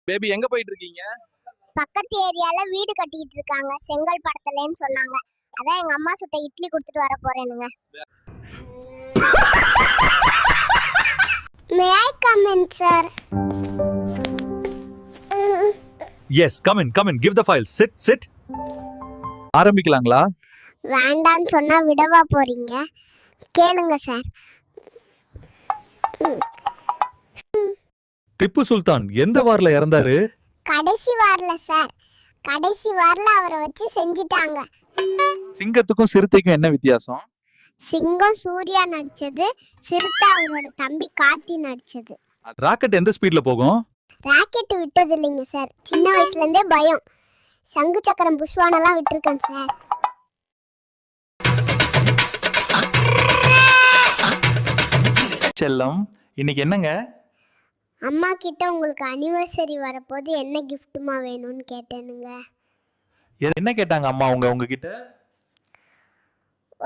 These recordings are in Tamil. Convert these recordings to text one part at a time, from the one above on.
பேபி எங்க போயிட்டு இருக்கீங்க? பக்கத்து ஏரியால வீடு கட்டிட்டு இருக்காங்க, செங்கல் படத்துலன்னு சொன்னாங்க. அதான் எங்க அம்மா சுட்ட இட்லி கொடுத்துட்டு வர போறேனுங்க. May I come in, sir? Yes, come in. Give the file. Sit. ஆரம்பிக்கலாங்களா? வேண்டான்னு சொன்னா விடவா போறீங்க? கேளுங்க சார். திப்பு சுல்தான் எந்த வார்ல இறந்தாரு? கடைசி வாரல சார். கடைசி வாரல அவரை வச்சு செஞ்சிட்டாங்க. சிங்கத்துக்கும் சிறுத்தைக்கும் என்ன வித்தியாசம்? சிங்கம் சூர்யா நடிச்சது, சிறுத்தை அவரோட தம்பி கார்த்தி நடிச்சது. ராக்கெட் எந்த ஸ்பீட்ல போகும்? ராக்கெட் விட்டது இல்லைங்க சார், சின்ன வயசுல இருந்தே பயம். சங்கு சக்கரம் புஷ்வானெல்லாம் விட்டுருக்கேன் சார். செல்லம், இன்னைக்கு என்னங்க? அம்மா கிட்ட உங்களுக்கு அனிவர்சரி வரப்போது என்ன கிஃப்ட்டுமா வேணும்னு கேட்டேனுங்க. என்ன கேட்டாங்க அம்மா உங்ககிட்ட?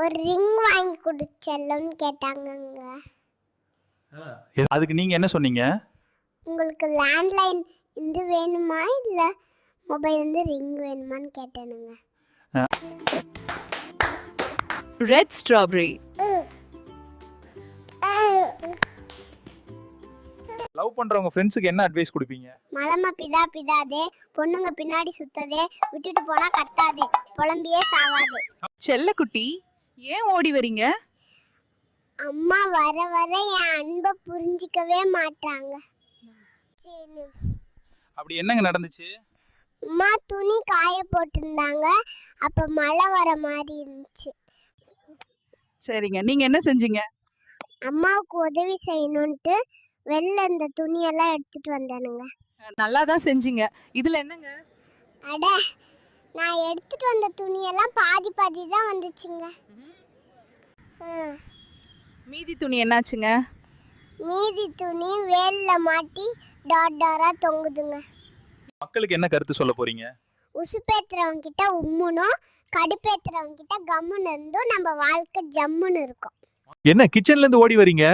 ஒரு ரிங் வாங்கி கொடுச்சல்லன்னு கேட்டாங்கங்க. அதுக்கு நீங்க என்ன சொன்னீங்க? உங்களுக்கு லேண்ட்லைன் இது வேணுமா இல்லை மொபைல் இருந்து ரிங் வேணுமான்னு கேட்டேனுங்க. Red strawberry. லவ் பண்றவங்க ஃப்ரெண்ட்ஸுக்கு என்ன அட்வைஸ் கொடுப்பீங்க? மலம பிதாதே, பொண்ணுங்க பின்னாடி சுத்ததே, விட்டுட்டு போனா கத்தாதே, புலம்பியே சாவாதே. செல்லக்குட்டி, ஏன் ஓடி வரீங்க? அம்மா வர வர என் அன்பை புரிஞ்சிக்கவே மாட்டாங்க. அப்படி என்னங்க நடந்துச்சு? அம்மா துணி காய போட்டிருந்தாங்க, அப்ப மழை வர மாதிரி இருந்துச்சு. சரிங்க, நீங்க என்ன செஞ்சீங்க? அம்மாவுக்கு உதவி செய்யணும்ட்டு வெளில இந்த துணியெல்லாம் எடுத்துட்டு வந்தானுங்க. நல்லா தான் செஞ்சீங்க. இதுல என்னங்க? அட, நான் எடுத்துட்டு வந்த துணியெல்லாம் பாதி தான் வந்துச்சுங்க. மீதி துணி என்னாச்சுங்க? மீதி துணி வேல்ல மாட்டி டாட்டா தொங்குதுங்க. மக்களுக்கு என்ன கருத்து சொல்ல போறீங்க? உசுப்பேத்துறவங்க கிட்ட உம்முனும், கடுப்பேத்துறவங்க கிட்ட கம்முன்னு இருந்தும் நம்ம வாழ்க்கை ஜம்முன்னு இருக்கும். என்ன கிச்சன்ல இருந்து ஓடி வரீங்க?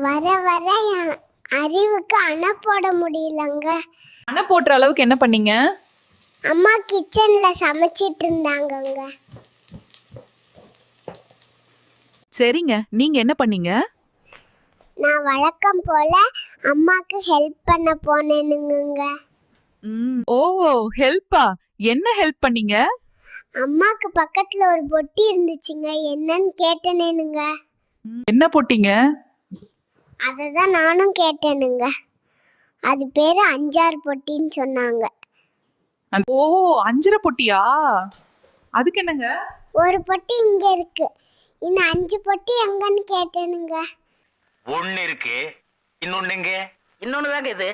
வர வர என் அறிவுக்கு அணை போட முடியலங்க. அணை போடுற அளவுக்கு என்ன பண்ணீங்க? அம்மா கிச்சன்ல சமைச்சிட்டு இருந்தாங்கங்க. சரிங்க, நீங்க என்ன பண்ணீங்க? நான் வழக்கம் போல அம்மாக்கு ஹெல்ப் பண்ண போனேனுங்க. ஓ, ஹெல்ப்பா? என்ன ஹெல்ப் பண்ணீங்க? அம்மாக்கு பக்கத்துல ஒரு பொட்டி இருந்துச்சுங்க, என்னன்னு கேட்டேனுங்க. என்ன போட்டீங்க? அததான் நானும் கேட்டேனுங்க. அது பேரு அஞ்சாறு பொட்டின்னு சொன்னாங்க. ஓ, அஞ்சரை பொட்டியா? அதுக்கு என்னங்க? ஒரு பொட்டி இங்க இருக்கு, இன்னும் 5 பொட்டி எங்கன்னு கேட்டேனுங்க. ஒன்னு இருக்கு, இன்னொன்னு தாங்க இது.